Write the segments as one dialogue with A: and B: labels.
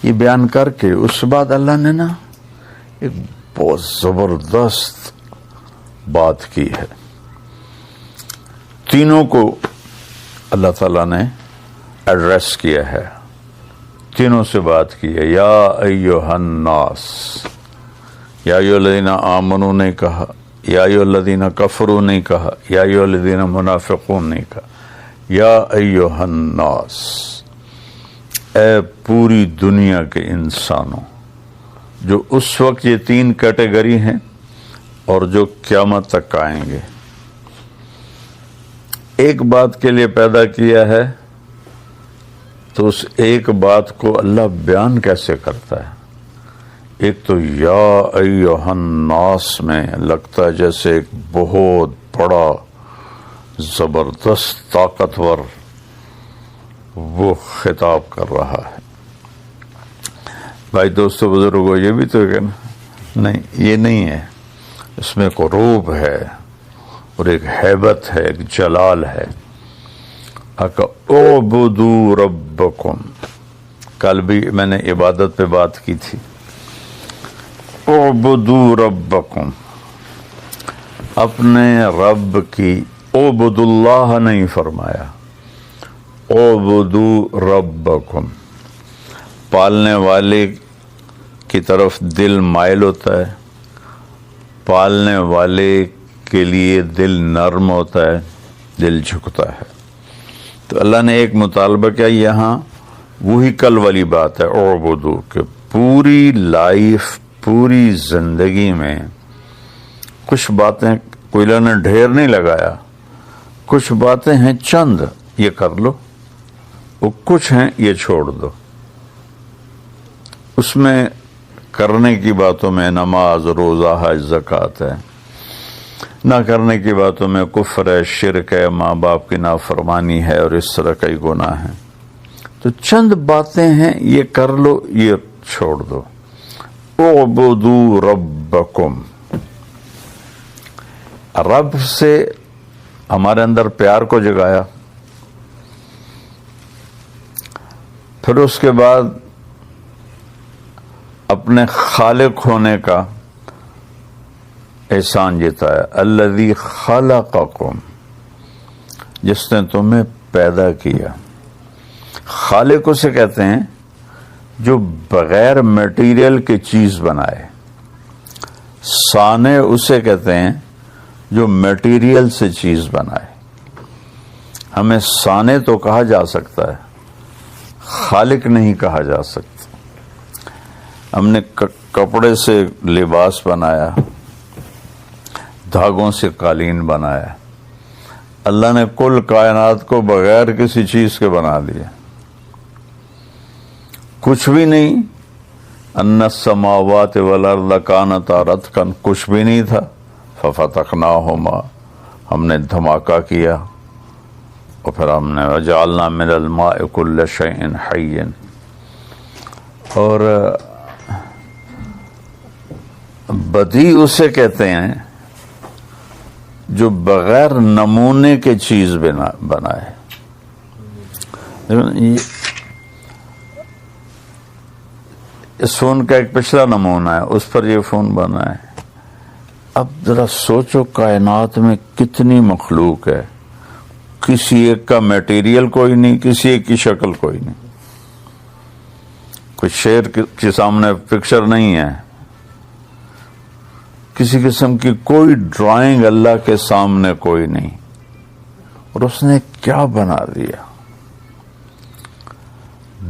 A: یہ بیان کر کے اس بعد اللہ نے نا ایک بہت زبردست بات کی ہے. تینوں کو اللہ تعالیٰ نے ایڈریس کیا ہے، تینوں سے بات کی ہے. یا ایھا الناس، یا ایھا الذین آمنوا نہیں کہا، یا ایھا الذین کفروا نہیں کہا، یا ایھا الذین منافقون نہیں کہا. یا ایھا الناس، اے پوری دنیا کے انسانوں، جو اس وقت یہ تین کیٹیگری ہیں اور جو قیامت تک آئیں گے. ایک بات کے لیے پیدا کیا ہے تو اس ایک بات کو اللہ بیان کیسے کرتا ہے؟ ایک تو یا ایھا الناس میں لگتا ہے جیسے ایک بہت بڑا زبردست طاقتور وہ خطاب کر رہا ہے. بھائی دوستو بزرگوں، یہ بھی تو ہے نا، نہیں یہ نہیں ہے، اس میں ایک روب ہے اور ایک ہیبت ہے، ایک جلال ہے. اعبدوا ربکم، کل بھی میں نے عبادت پہ بات کی تھی. اعبدوا ربکم، اپنے رب کی، اعبدوا اللہ نہیں فرمایا، اعبدوا ربکم. پالنے والے کی طرف دل مائل ہوتا ہے، پالنے والے کے لیے دل نرم ہوتا ہے، دل جھکتا ہے. تو اللہ نے ایک مطالبہ کیا یہاں، وہی کل والی بات ہے اعبدو، کہ پوری لائف، پوری زندگی میں کچھ باتیں کوئی نے ڈھیر نہیں لگایا، کچھ باتیں ہیں چند، یہ کر لو، وہ کچھ ہیں یہ چھوڑ دو. اس میں کرنے کی باتوں میں نماز، روزہ، حج، زکوٰۃ ہے، نہ کرنے کی باتوں میں کفر ہے، شرک ہے، ماں باپ کی نافرمانی ہے اور اس طرح کئی گناہ ہیں. تو چند باتیں ہیں یہ کر لو، یہ چھوڑ دو. اعبدوا ربکم، رب سے ہمارے اندر پیار کو جگایا، پھر اس کے بعد اپنے خالق ہونے کا احسان جتایا. الذی خلقکم، جس نے تمہیں پیدا کیا. خالق اسے کہتے ہیں جو بغیر میٹیریل کی چیز بنائے. صانع اسے کہتے ہیں جو میٹیریل سے چیز بنائے. ہمیں صانع تو کہا جا سکتا ہے، خالق نہیں کہا جا سکتا. ہم نے کپڑے سے لباس بنایا، دھاگوں سے قالین بنایا. اللہ نے کل کائنات کو بغیر کسی چیز کے بنا دیا، کچھ بھی نہیں. ان السماوات والارض کانتا رتقا، کچھ بھی نہیں تھا. ففتقناہما، ہم نے دھماکہ کیا، اور پھر ہم نے وجعلنا من الماء کل شیء حی. اور بدیع اسے کہتے ہیں جو بغیر نمونے کے چیز بنائے. اس فون کا ایک پچھلا نمونہ ہے، اس پر یہ فون بنا ہے. اب ذرا سوچو کائنات میں کتنی مخلوق ہے، کسی ایک کا میٹیریل کوئی نہیں، کسی ایک کی شکل کوئی نہیں، کوئی شیر کے سامنے پکچر نہیں ہے، کسی قسم کی کوئی ڈرائنگ اللہ کے سامنے کوئی نہیں. اور اس نے کیا بنا دیا؟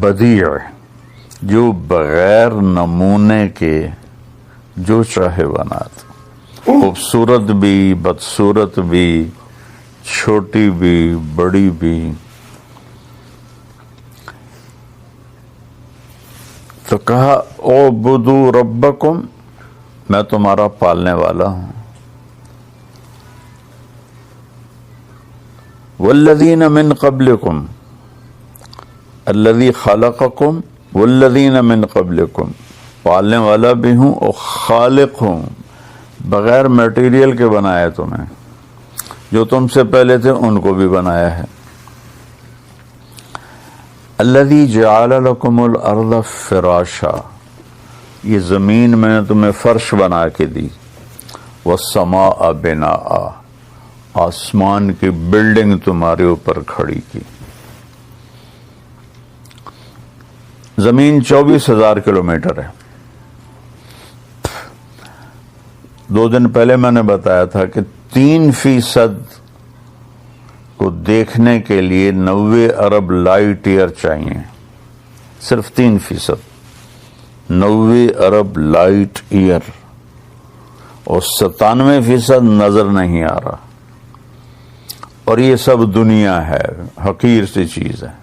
A: بدیع، جو بغیر نمونے کے جو چاہے بنا دے. خوبصورت بھی، بدصورت بھی، چھوٹی بھی، بڑی بھی. تو کہا اعبدوا ربکم، میں تمہارا پالنے والا ہوں. والذین من قبلکم، الذی خلقکم والذین من قبلکم، پالنے والا بھی ہوں اور خالق ہوں. بغیر میٹیریل کے بنایا تمہیں، جو تم سے پہلے تھے ان کو بھی بنایا ہے. الذی جعل لکم الارض فراشا، یہ زمین میں نے تمہیں فرش بنا کے دی، والسماء بناء، آسمان کی بلڈنگ تمہارے اوپر کھڑی کی۔ زمین 24,000 کلومیٹر ہے۔ 2 دن پہلے میں نے بتایا تھا کہ 3% کو دیکھنے کے لیے 90 ارب لائٹ ایئر چاہیے، صرف 3%، 90 ارب لائٹ ایئر، اور 97% نظر نہیں آ رہا، اور یہ سب دنیا ہے، حقیر سی چیز ہے۔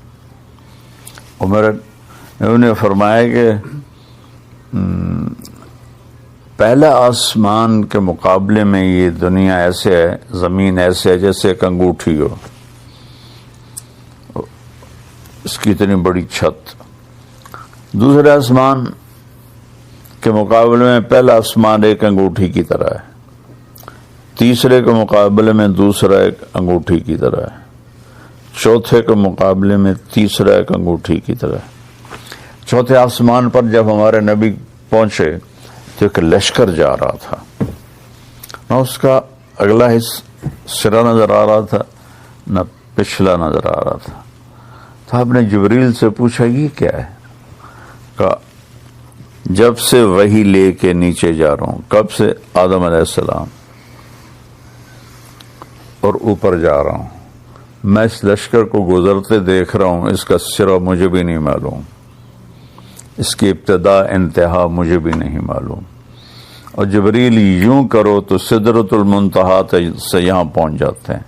A: اور میرے انہوں نے فرمایا کہ پہلا آسمان کے مقابلے میں یہ دنیا ایسے ہے، زمین ایسے ہے جیسے ایک انگوٹھی ہو، اس کی اتنی بڑی چھت۔ دوسرے آسمان کے مقابلے میں پہلا آسمان ایک انگوٹھی کی طرح ہے، تیسرے کے مقابلے میں دوسرا ایک انگوٹھی کی طرح ہے، چوتھے کے مقابلے میں تیسرا ایک انگوٹھی کی طرح ہے۔ چوتھے آسمان پر جب ہمارے نبی پہنچے تو ایک لشکر جا رہا تھا، نہ اس کا اگلا سرا نظر آ رہا تھا نہ پچھلا نظر آ رہا تھا۔ تو آپ نے جبریل سے پوچھا یہ کیا ہے؟ کہا جب سے وحی لے کے نیچے جا رہا ہوں۔ کب سے؟ آدم علیہ السلام، اور اوپر جا رہا ہوں۔ میں اس لشکر کو گزرتے دیکھ رہا ہوں، اس کا سرا مجھے بھی نہیں معلوم، اس کی ابتدا انتہا مجھے بھی نہیں معلوم۔ اور جبریل یوں کرو تو سدرۃ المنتہا سے یہاں پہنچ جاتے ہیں۔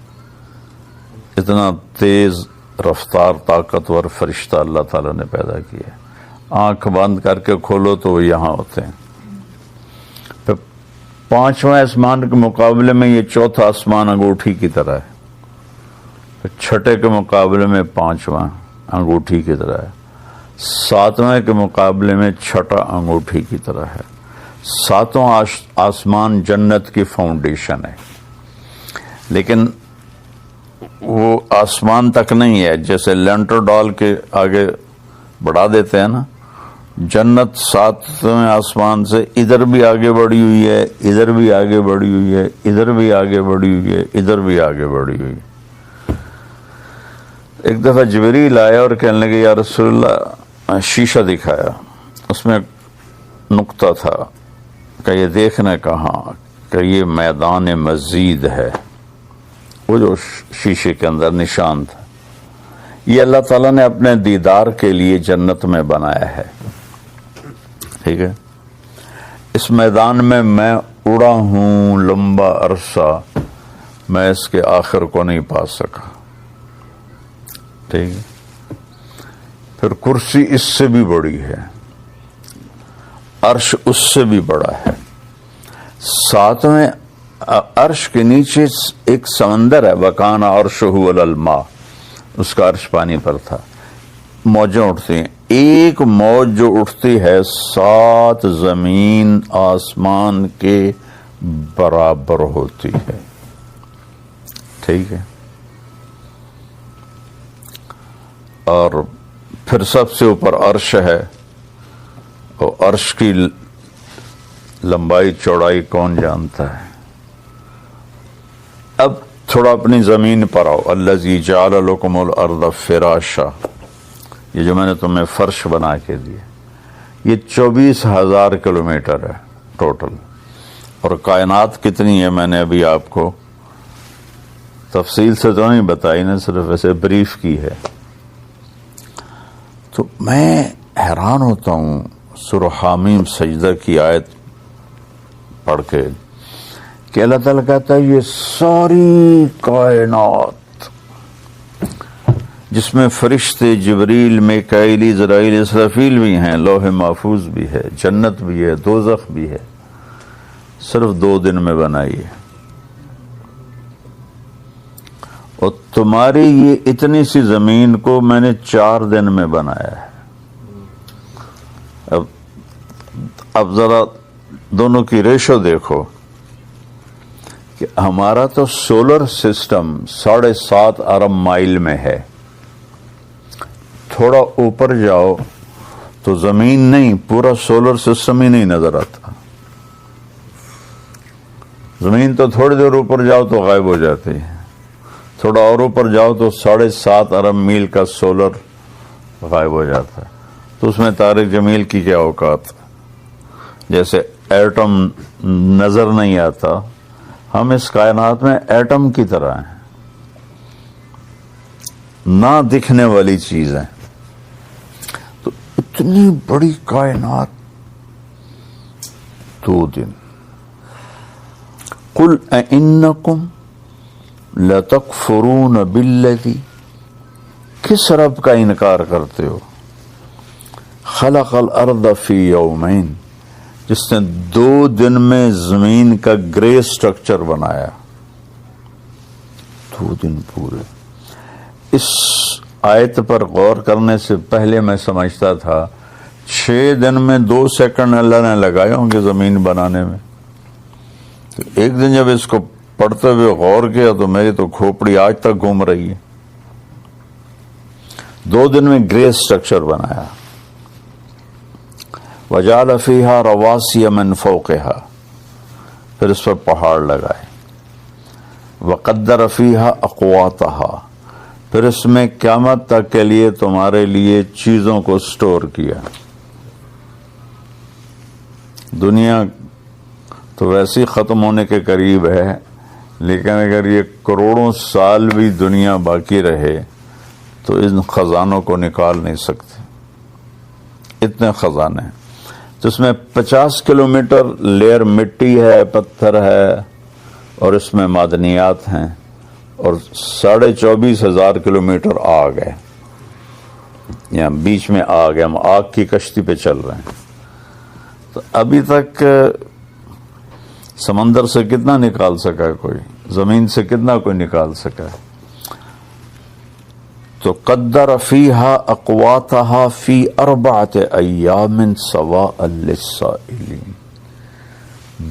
A: اتنا تیز رفتار طاقتور فرشتہ اللہ تعالیٰ نے پیدا کیا ہے۔ آنکھ بند کر کے کھولو تو وہ یہاں ہوتے ہیں۔ پھر 5واں آسمان کے مقابلے میں یہ چوتھا آسمان انگوٹھی کی طرح ہے، پھر چھٹے کے مقابلے میں 5واں انگوٹھی کی طرح ہے، 7ویں کے مقابلے میں چھٹا انگوٹھی کی طرح ہے۔ 7واں آسمان جنت کی فاؤنڈیشن ہے، لیکن وہ آسمان تک نہیں ہے، جیسے لینٹر ڈال کے آگے بڑھا دیتے ہیں نا۔ جنت 7ویں آسمان سے ادھر بھی آگے بڑھی ہوئی ہے، ادھر بھی آگے بڑھی ہوئی ہے، ادھر بھی آگے بڑھی ہوئی ہے، ادھر بھی آگے بڑھی ہوئی ہے۔ ایک دفعہ جبریل آیا اور کہنے لگے یا رسول اللہ، شیشہ دکھایا، اس میں نقطہ تھا کہ یہ دیکھنا کہاں، کہ یہ میدان مزید ہے، وہ جو شیشے کے اندر نشان تھا۔ یہ اللہ تعالیٰ نے اپنے دیدار کے لیے جنت میں بنایا ہے، ٹھیک ہے۔ اس میدان میں اڑا ہوں لمبا عرصہ، میں اس کے آخر کو نہیں پا سکا، ٹھیک ہے۔ پھر کرسی اس سے بھی بڑی ہے، عرش اس سے بھی بڑا ہے۔ 7ویں عرش کے نیچے ایک سمندر ہے، وَكَانَ عَرْشُهُ عَلَى الْمَاءِ، اس کا عرش پانی پر تھا۔ موجیں اٹھتی ہیں، ایک موج جو اٹھتی ہے 7 زمین آسمان کے برابر ہوتی ہے، ٹھیک ہے۔ اور پھر سب سے اوپر عرش ہے، اور عرش کی لمبائی چوڑائی کون جانتا ہے۔ اب تھوڑا اپنی زمین پر آؤ، الذی جعل لکم الارض فراشا، یہ جو میں نے تمہیں فرش بنا کے دیا، یہ 24,000 کلومیٹر ہے ٹوٹل۔ اور کائنات کتنی ہے میں نے ابھی آپ کو تفصیل سے تو نہیں بتائی نا، صرف ایسے بریف کی ہے۔ تو میں حیران ہوتا ہوں سورہ حامیم سجدہ کی آیت پڑھ کے کہ اللہ تعالیٰ کہتا ہے یہ ساری کائنات جس میں فرشتے جبریل، میکائیل، عزرائیل، اسرافیل بھی ہیں، لوح محفوظ بھی ہے، جنت بھی ہے، دوزخ بھی ہے، صرف 2 دن میں بنائی ہے۔ اور تمہاری یہ اتنی سی زمین کو میں نے 4 دن میں بنایا ہے۔ اب ذرا دونوں کی ریشو دیکھو کہ ہمارا تو سولر سسٹم 7.5 ارب مائل میں ہے، تھوڑا اوپر جاؤ تو زمین نہیں، پورا سولر سسٹم ہی نہیں نظر آتا. زمین تو تھوڑی دیر اوپر جاؤ تو غائب ہو جاتی ہے، تھوڑا اور اوپر جاؤ تو 7.5 ارب میل کا سولر غائب ہو جاتا ہے. تو اس میں طارق جمیل کی کیا اوقات. جیسے ایٹم نظر نہیں آتا، ہم اس کائنات میں ایٹم کی طرح ہیں، نہ دکھنے والی چیز ہیں. تو اتنی بڑی کائنات 2 دن. قل اِنَّكُمْ لَتَكْفُرُونَ بِالَّذِي، کس رب کا انکار کرتے ہو، خلق الارض فی یومین، جس نے 2 دن میں زمین کا گرے سٹرکچر بنایا. 2 دن پورے. اس آیت پر غور کرنے سے پہلے میں سمجھتا تھا 6 دن میں 2 سیکنڈ اللہ نے لگائے ہوں گے زمین بنانے میں. تو ایک دن جب اس کو پڑھتے ہوئے غور کیا تو میری تو کھوپڑی آج تک گھوم رہی ہے. 2 دن میں گرے سٹرکچر بنایا. وجعل فیہا رواسی من فوقہا، پھر اس پر پہاڑ لگائے. وقدر فیہا اقواتہا، پھر اس میں قیامت تک کے لیے تمہارے لیے چیزوں کو سٹور کیا. دنیا تو ویسے ہی ختم ہونے کے قریب ہے، لیکن اگر یہ کروڑوں سال بھی دنیا باقی رہے تو ان خزانوں کو نکال نہیں سکتے. اتنے خزانے ہیں. تو اس میں 50 کلومیٹر لیئر مٹی ہے، پتھر ہے، اور اس میں معدنیات ہیں، اور 24,500 کلومیٹر آگ ہے. یہاں بیچ میں آگ ہے، ہم آگ کی کشتی پہ چل رہے ہیں. تو ابھی تک سمندر سے کتنا نکال سکا ہے کوئی، زمین سے کتنا کوئی نکال سکا ہے. تو قدر فیہا اقواتہا فی 4 ایام سواء للسائلین.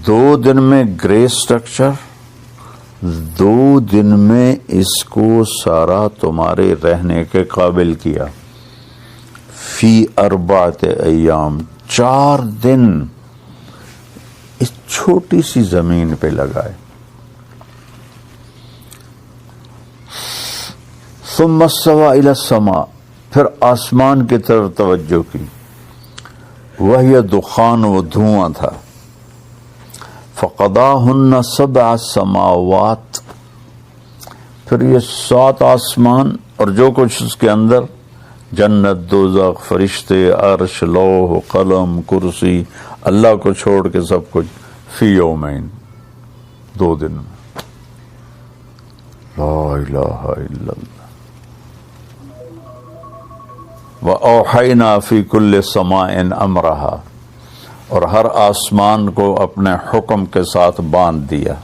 A: 2 دن میں گرے سٹرکچر، 2 دن میں اس کو سارا تمہارے رہنے کے قابل کیا. فی 4 ایام، 4 دن اس چھوٹی سی زمین پہ لگائے. ثم استوى الى السماء، پھر آسمان کی طرف توجہ کی. وہی دخان، وہ دھواں تھا. فقضاهن 7 سماوات، پھر یہ 7 آسمان اور جو کچھ اس کے اندر، جنت، دوزخ، فرشتے، عرش، لوح، قلم، کرسی، اللہ کو چھوڑ کے سب کچھ، فی یومین، 2 دن میں. لا الہ الا اللہ. وَأَوْحَيْنَا فِي كُلِّ سَمَاءٍ أَمْرَهَا، اور ہر آسمان کو اپنے حکم کے ساتھ باندھ دیا.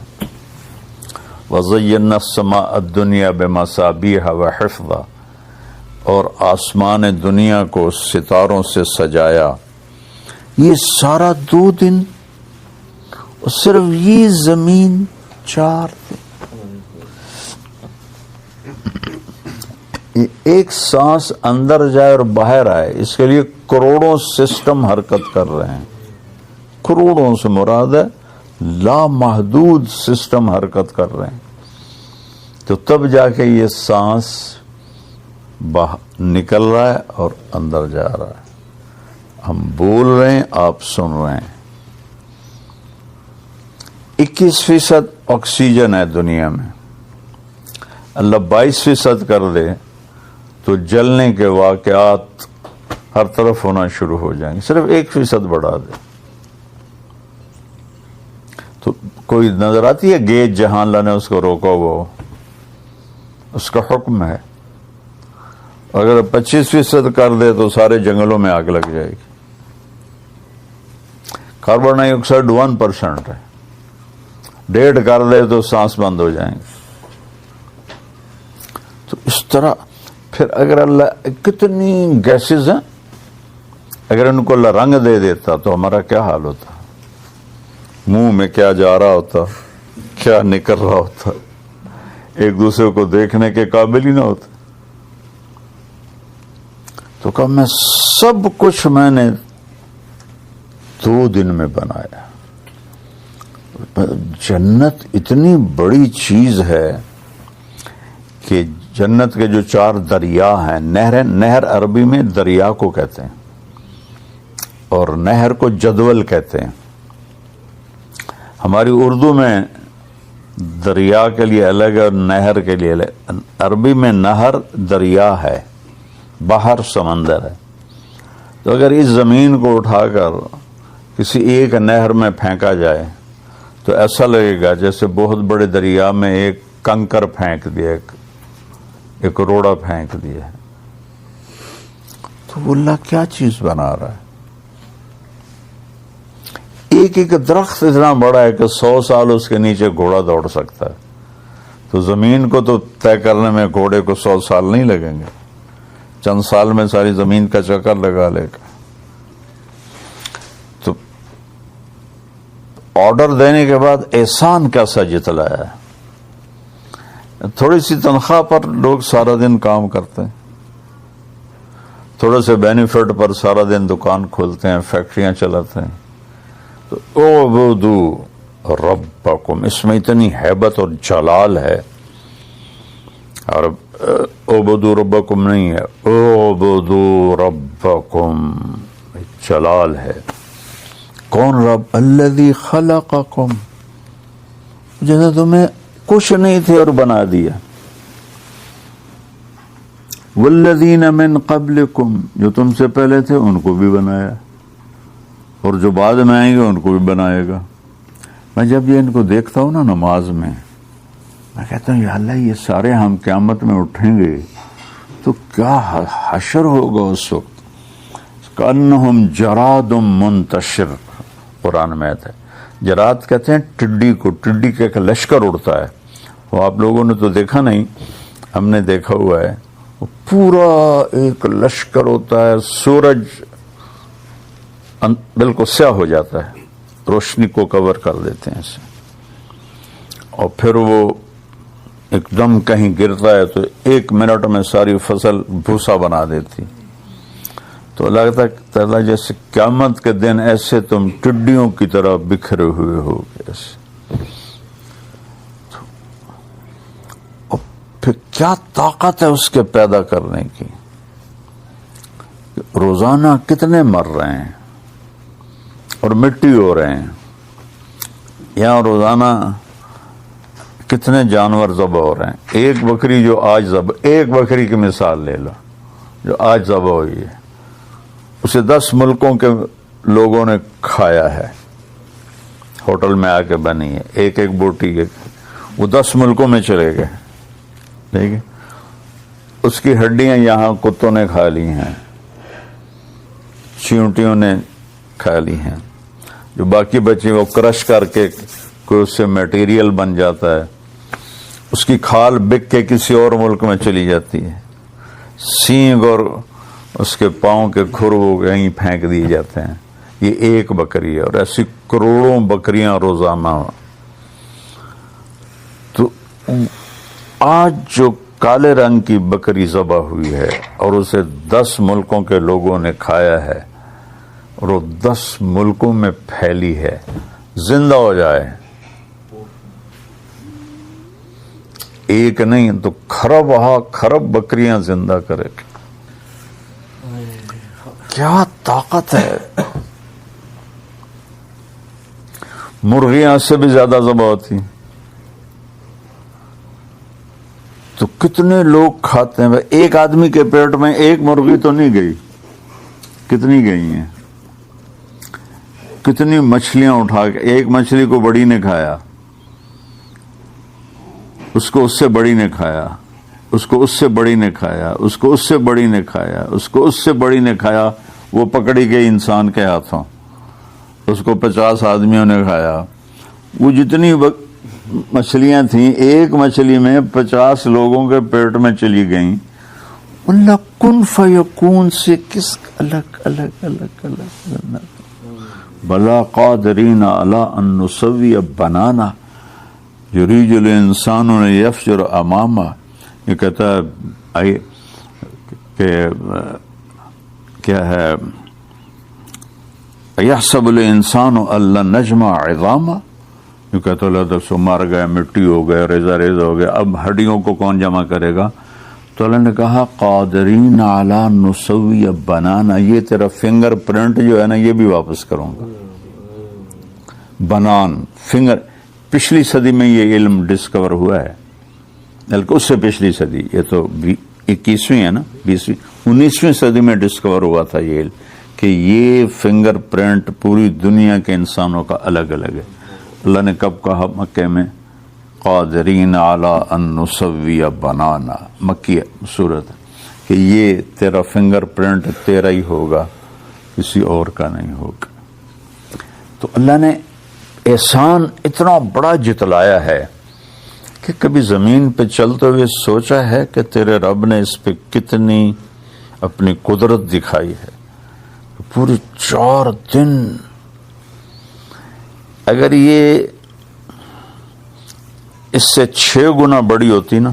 A: وَزَيَّنَّا السَّمَاءَ الدُّنْيَا بِمَصَابِيحَ وَحِفْظًا، اور آسمان دنیا کو ستاروں سے سجایا. یہ سارا 2 دن، اور صرف یہ زمین 4 دن. ایک سانس اندر جائے اور باہر آئے، اس کے لیے کروڑوں سسٹم حرکت کر رہے ہیں. کروڑوں سے مراد ہے لامحدود سسٹم حرکت کر رہے ہیں. تو تب جا کے یہ سانس باہر نکل رہا ہے اور اندر جا رہا ہے. ہم بول رہے ہیں، آپ سن رہے ہیں. 21% آکسیجن ہے دنیا میں. اللہ 22% کر دے تو جلنے کے واقعات ہر طرف ہونا شروع ہو جائیں گے. صرف 1% بڑھا دے تو کوئی نظر آتی ہے گیج جہاں اللہ نے اس کو روکا ہوا ہو، اس کا حکم ہے. اگر 25% کر دے تو سارے جنگلوں میں آگ لگ جائے گی. کاربن ڈائی آکسائڈ 1% ہے، 1.5 کر دے تو سانس بند ہو جائیں گے. تو اس طرح پھر اگر اللہ، کتنی گیسز ہیں، اگر ان کو اللہ رنگ دے دیتا تو ہمارا کیا حال ہوتا، منہ میں کیا جا رہا ہوتا، کیا نکل رہا ہوتا، ایک دوسرے کو دیکھنے کے قابل ہی نہ ہوتا. تو کہا میں سب کچھ میں نے 2 دن میں بنایا. جنت اتنی بڑی چیز ہے کہ جنت کے جو 4 دریا ہیں، نہر عربی میں دریا کو کہتے ہیں اور نہر کو جدول کہتے ہیں. ہماری اردو میں دریا کے لیے الگ اور نہر کے لیے الگ. عربی میں نہر دریا ہے، باہر سمندر ہے. تو اگر اس زمین کو اٹھا کر کسی ایک نہر میں پھینکا جائے تو ایسا لگے گا جیسے بہت بڑے دریا میں ایک کنکر پھینک دیا، ایک روڑا پھینک دیا. تو اللہ کیا چیز بنا رہا ہے. ایک درخت اتنا بڑا ہے کہ 100 سال اس کے نیچے گھوڑا دوڑ سکتا ہے. تو زمین کو تو طے کرنے میں گھوڑے کو 100 سال نہیں لگیں گے، چند سال میں ساری زمین کا چکر لگا لے گا. تو آرڈر دینے کے بعد احسان کیسا جتلایا ہے. تھوڑی سی تنخواہ پر لوگ سارا دن کام کرتے ہیں، تھوڑے سے بینیفٹ پر سارا دن دکان کھولتے ہیں، فیکٹریاں چلاتے ہیں. تو اعبدوا ربکم، اس میں اتنی ہیبت اور جلال ہے. اور اعبدوا ربکم نہیں ہے، اعبدوا ربکم جلال ہے. کون رب؟ الذی خلقکم، جیسے تمہیں کچھ نہیں تھے اور بنا دیا. والذین من قبلکم، جو تم سے پہلے تھے ان کو بھی بنایا، اور جو بعد میں آئیں گے ان کو بھی بنائے گا. میں جب یہ ان کو دیکھتا ہوں نا نماز میں کہتا ہوں یا اللہ یہ سارے ہم قیامت میں اٹھیں گے تو کیا حشر ہوگا اس وقت. کأنہم جراد منتشر، قرآن میں آتا ہے. جراد کہتے ہیں ٹڈی کو، ٹڈی کا ایک لشکر اڑتا ہے. وہ آپ لوگوں نے تو دیکھا نہیں، ہم نے دیکھا ہوا ہے. وہ پورا ایک لشکر ہوتا ہے، سورج بالکل سیاہ ہو جاتا ہے، روشنی کو کور کر دیتے ہیں اسے، اور پھر وہ ایک دم کہیں گرتا ہے تو 1 منٹ میں ساری فصل بھوسا بنا دیتی. تو لگتا ہے جیسے قیامت کے دن ایسے تم ٹڈیوں کی طرح بکھرے ہوئے ہو ایسے. اور پھر کیا طاقت ہے اس کے پیدا کرنے کی. روزانہ کتنے مر رہے ہیں اور مٹی ہو رہے ہیں. یہاں روزانہ کتنے جانور ذبح ہو رہے ہیں. ایک بکری جو آج ذبح، ایک بکری کی مثال لے لو جو آج ذبح ہوئی ہے، اسے 10 ملکوں کے لوگوں نے کھایا ہے، ہوٹل میں آ کے بنی ہے. ایک بوٹی کے وہ 10 ملکوں میں چلے گئے. ٹھیک ہے، اس کی ہڈیاں یہاں کتوں نے کھا لی ہیں، چیونٹیوں نے کھا لی ہیں. جو باقی بچی وہ کرش کر کے کوئی اس سے میٹیریل بن جاتا ہے. اس کی کھال بک کے کسی اور ملک میں چلی جاتی ہے. سینگ اور اس کے پاؤں کے کھر وہ کہیں پھینک دیے جاتے ہیں. یہ ایک بکری ہے، اور ایسی کروڑوں بکریاں روزانہ. تو آج جو کالے رنگ کی بکری ذبح ہوئی ہے اور اسے 10 ملکوں کے لوگوں نے کھایا ہے اور وہ 10 ملکوں میں پھیلی ہے، زندہ ہو جائے ایک نہیں تو خرب بکریاں زندہ کرے. کیا طاقت ہے. مرغیاں سے بھی زیادہ ذبح ہوتی، تو کتنے لوگ کھاتے ہیں. ایک آدمی کے پیٹ میں ایک مرغی تو نہیں گئی، کتنی گئی ہیں. کتنی مچھلیاں اٹھا کے، ایک مچھلی کو بڑی نے کھایا، اس کو اس سے بڑی نے کھایا، اس کو اس سے بڑی نے کھایا، اس کو اس سے بڑی نے کھایا، اس کو اس سے بڑی نے کھایا. وہ پکڑی گئی انسان کے ہاتھوں، اس کو 50 آدمیوں نے کھایا. وہ جتنی مچھلیاں تھیں ایک مچھلی میں 50 لوگوں کے پیٹ میں چلی گئیں. اللہ کن فیکون سے کس الگ الگ الگ الگ بلا قادرین علی ان نسوی بنانا یریج الانسان یفجر امامہ. یہ کہتا ہے کہ کیا ہے یحسب الانسان الا نجمع عظاما، جو کہتا اللہ تو سو مر گئے، مٹی ہو گئے، ریزہ ریزہ ہو گئے، اب ہڈیوں کو کون جمع کرے گا؟ تو اللہ نے کہا قادرین علی نسوی بنانا، یہ تیرا فنگر پرنٹ جو ہے نا یہ بھی واپس کروں گا. بنان فنگر، پچھلی صدی میں یہ علم ڈسکور ہوا ہے، بلکہ اس سے پچھلی صدی، یہ تو 21ویں ہے نا، 19ویں صدی میں ڈسکور ہوا تھا یہ علم کہ یہ فنگر پرنٹ پوری دنیا کے انسانوں کا الگ الگ ہے. اللہ نے کب کہا؟ مکے میں، قادرین علی ان نسوی بنانا، مکی صورت، کہ یہ تیرا فنگر پرنٹ تیرا ہی ہوگا، کسی اور کا نہیں ہوگا. تو اللہ نے احسان اتنا بڑا جتلایا ہے کہ کبھی زمین پہ چلتے ہوئے سوچا ہے کہ تیرے رب نے اس پہ کتنی اپنی قدرت دکھائی ہے. پورے 4 دن، اگر یہ اس سے 6 گنا بڑی ہوتی نا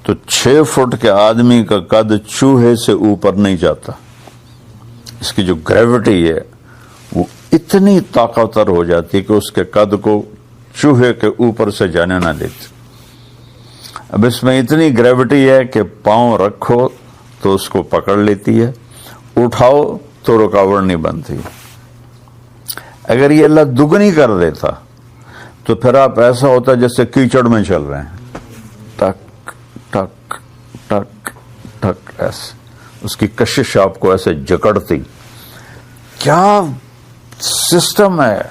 A: تو 6 فٹ کے آدمی کا قد چوہے سے اوپر نہیں جاتا. اس کی جو گریوٹی ہے وہ اتنی طاقتور ہو جاتی ہے کہ اس کے قد کو چوہے کے اوپر سے جانے نہ دیتی. اب اس میں اتنی گریوٹی ہے کہ پاؤں رکھو تو اس کو پکڑ لیتی ہے، اٹھاؤ تو رکاوٹ نہیں بنتی. اگر یہ اللہ دگنی کر دیتا تو پھر آپ ایسا ہوتا جیسے کیچڑ میں چل رہے ہیں، ٹک ٹک ٹک ٹک، ایسے اس کی کشش آپ کو ایسے جکڑتی. کیا سسٹم ہے!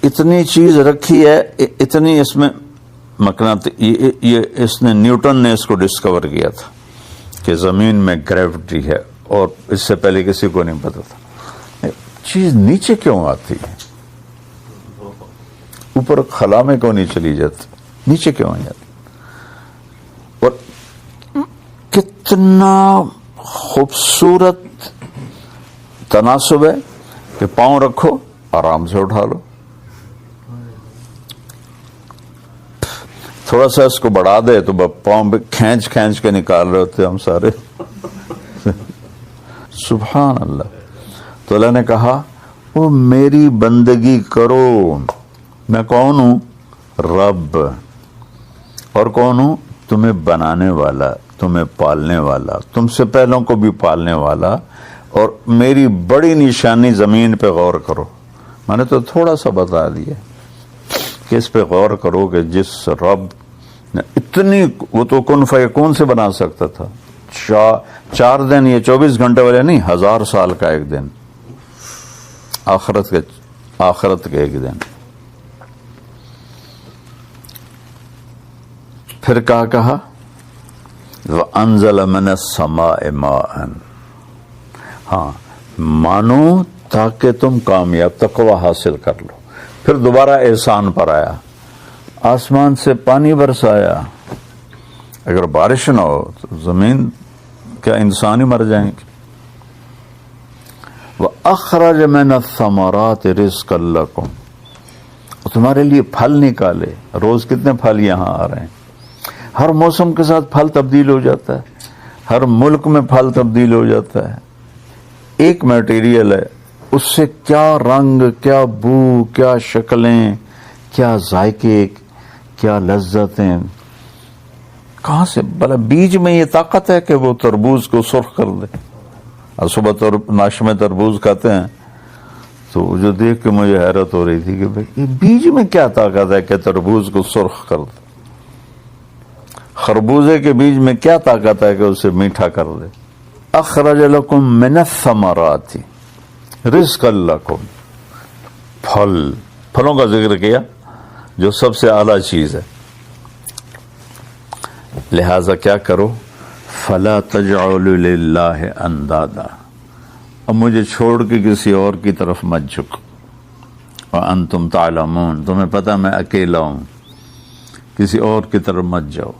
A: اتنی چیز رکھی ہے، اتنی اس میں یہ اس نے نیوٹن نے اس کو ڈسکور کیا تھا کہ زمین میں گریوٹی ہے، اور اس سے پہلے کسی کو نہیں پتا تھا. چیز نیچے کیوں آتی ہے؟ اوپر خلا میں کیوں نہیں چلی جاتی؟ نیچے کیوں آ جاتی؟ اور کتنا خوبصورت تناسب ہے کہ پاؤں رکھو، آرام سے اٹھا لو. تھوڑا سا اس کو بڑھا دے تو پاؤں پہ کھینچ کھینچ کے نکال رہے ہوتے ہم سارے. سبحان اللہ. تو اللہ نے کہا وہ میری بندگی کرو. میں کون ہوں؟ رب. اور کون ہوں؟ تمہیں بنانے والا، تمہیں پالنے والا، تم سے پہلوں کو بھی پالنے والا. اور میری بڑی نشانی زمین پہ غور کرو. میں نے تو تھوڑا سا بتا دیا کہ اس پہ غور کرو کہ جس رب نے اتنی، وہ تو کن فیکون سے بنا سکتا تھا. 4 دن، یہ 24 گھنٹے والے نہیں، 1000 سال کا ایک دن، آخرت کے ایک دن. پھر کہا وَأَنزَلَ مِنَ السَّمَاءِ مَاءً. ہاں مانو تاکہ تم کامیاب، تقوی حاصل کر لو. پھر دوبارہ احسان پر آیا، آسمان سے پانی برسایا. اگر بارش نہ ہو تو زمین، کیا انسان ہی مر جائیں گے. وَأَخْرَجَ مِنَ الثَّمَرَاتِ رِزْقًا لَكُمْ. تمہارے لیے پھل نکالے. روز کتنے پھل یہاں آ رہے ہیں. ہر موسم کے ساتھ پھل تبدیل ہو جاتا ہے، ہر ملک میں پھل تبدیل ہو جاتا ہے. ایک میٹیریل ہے، اس سے کیا رنگ، کیا بو، کیا شکلیں، کیا ذائقے، کیا لذتیں کہاں سے. بھلا بیج میں یہ طاقت ہے کہ وہ تربوز کو سرخ کر دے. اور صبح ناشتے میں تربوز کھاتے ہیں تو جو دیکھ کے مجھے حیرت ہو رہی تھی کہ بھئی یہ بیج میں کیا طاقت ہے کہ تربوز کو سرخ کر دے. خربوزے کے بیج میں کیا طاقت ہے کہ اسے میٹھا کر دے. اخرج لکم من الثمرات رزقا لکم. پھلوں کا ذکر کیا جو سب سے اعلیٰ چیز ہے. لہذا کیا کرو، فلا تجعلوا للہ اندادا. اب مجھے چھوڑ کے کسی اور کی طرف مت جھکو. وانتم تعلمون، تمہیں پتہ میں اکیلا ہوں، کسی اور کی طرف مت جاؤ.